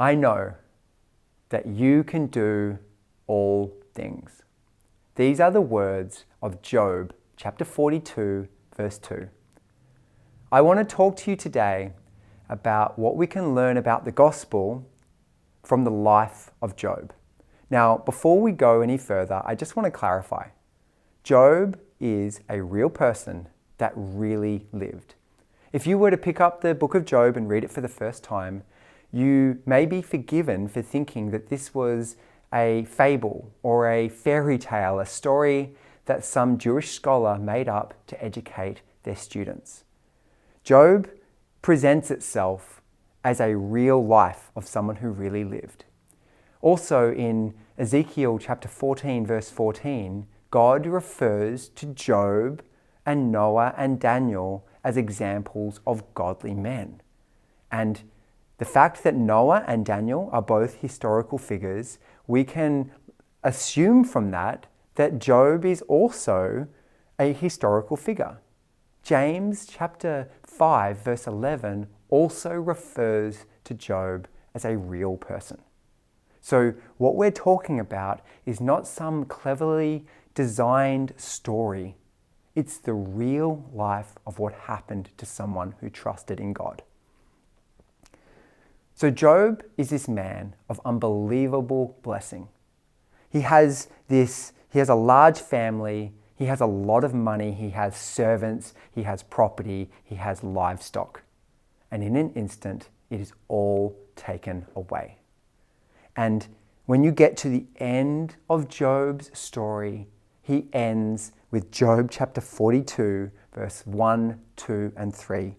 I know that you can do all things. These are the words of Job, chapter 42, verse 2. I want to talk to you today about what we can learn about the gospel from the life of Job. Now, before we go any further, I just want to clarify. Job is a real person that really lived. If you were to pick up the book of Job and read it for the first time, you may be forgiven for thinking that this was a fable or a fairy tale, a story that some Jewish scholar made up to educate their students. Job presents itself as a real life of someone who really lived. Also in Ezekiel chapter 14, verse 14, God refers to Job and Noah and Daniel as examples of godly men. And the fact that Noah and Daniel are both historical figures, we can assume from that Job is also a historical figure. James chapter 5 verse 11 also refers to Job as a real person. So what we're talking about is not some cleverly designed story. It's the real life of what happened to someone who trusted in God. So Job is this man of unbelievable blessing. He has a large family, he has a lot of money, he has servants, he has property, he has livestock. And in an instant, it is all taken away. And when you get to the end of Job's story, he ends with Job chapter 42, verse 1, 2, and 3.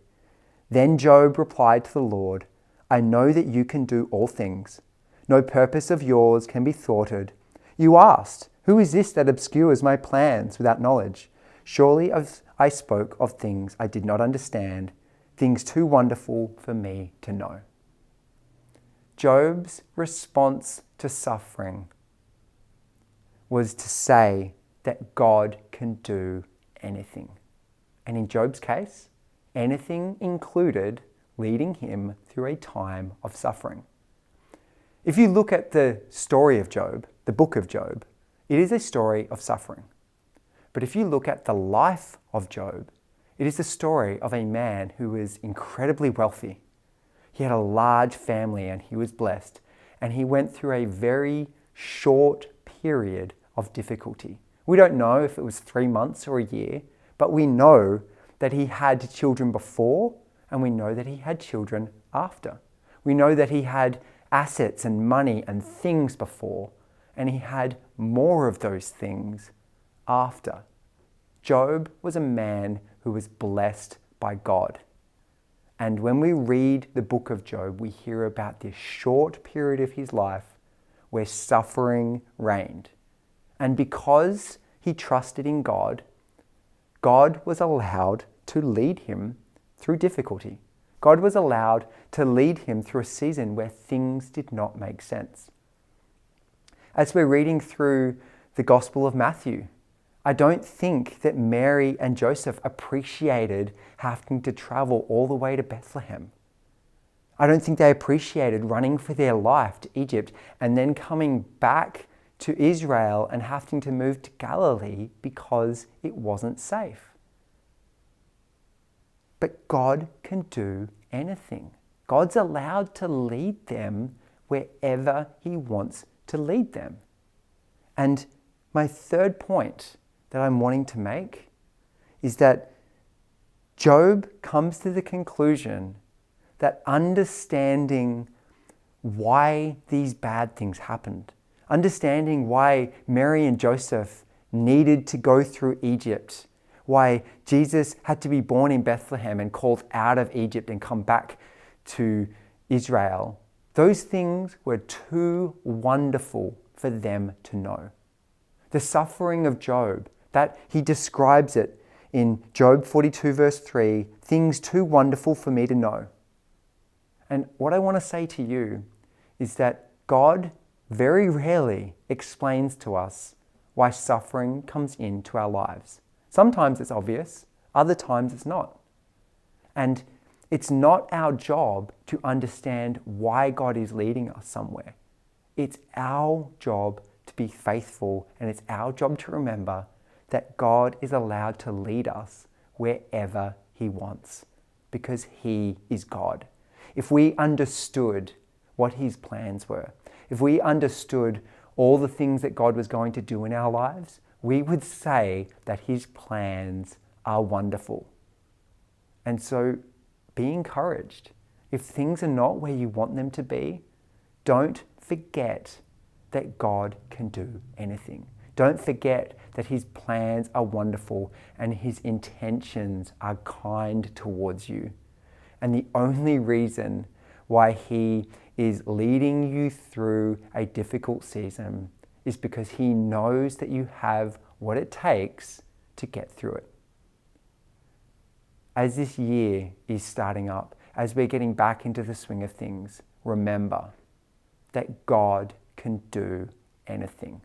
Then Job replied to the Lord, I know that you can do all things. No purpose of yours can be thwarted. You asked, who is this that obscures my plans without knowledge? Surely I spoke of things I did not understand, things too wonderful for me to know. Job's response to suffering was to say that God can do anything. And in Job's case, anything included leading him through a time of suffering. If you look at the story of Job, the book of Job, it is a story of suffering. But if you look at the life of Job, it is the story of a man who was incredibly wealthy. He had a large family and he was blessed, and he went through a very short period of difficulty. We don't know if it was 3 months or a year, but we know that he had children before, and we know that he had children after. We know that he had assets and money and things before, and he had more of those things after. Job was a man who was blessed by God. And when we read the book of Job, we hear about this short period of his life where suffering reigned. And because he trusted in God, God was allowed to lead him through difficulty. God was allowed to lead him through a season where things did not make sense. As we're reading through the Gospel of Matthew, I don't think that Mary and Joseph appreciated having to travel all the way to Bethlehem. I don't think they appreciated running for their life to Egypt and then coming back to Israel and having to move to Galilee because it wasn't safe. But God can do anything. God's allowed to lead them wherever he wants to lead them. And my third point that I'm wanting to make is that Job comes to the conclusion that understanding why these bad things happened, understanding why Mary and Joseph needed to go through Egypt, why Jesus had to be born in Bethlehem and called out of Egypt and come back to Israel, those things were too wonderful for them to know. The suffering of Job, that he describes it in Job 42 verse 3, things too wonderful for me to know. And what I want to say to you is that God very rarely explains to us why suffering comes into our lives. Sometimes it's obvious, other times it's not. And It's not our job to understand why God is leading us somewhere. It's our job to be faithful, and it's our job to remember that God is allowed to lead us wherever He wants, because He is God. If we understood what His plans were, if we understood all the things that God was going to do in our lives, we would say that His plans are wonderful. And so be encouraged. If things are not where you want them to be, don't forget that God can do anything. Don't forget that His plans are wonderful and His intentions are kind towards you. And the only reason why He is leading you through a difficult season is because He knows that you have what it takes to get through it. As this year is starting up, as we're getting back into the swing of things, remember that God can do anything.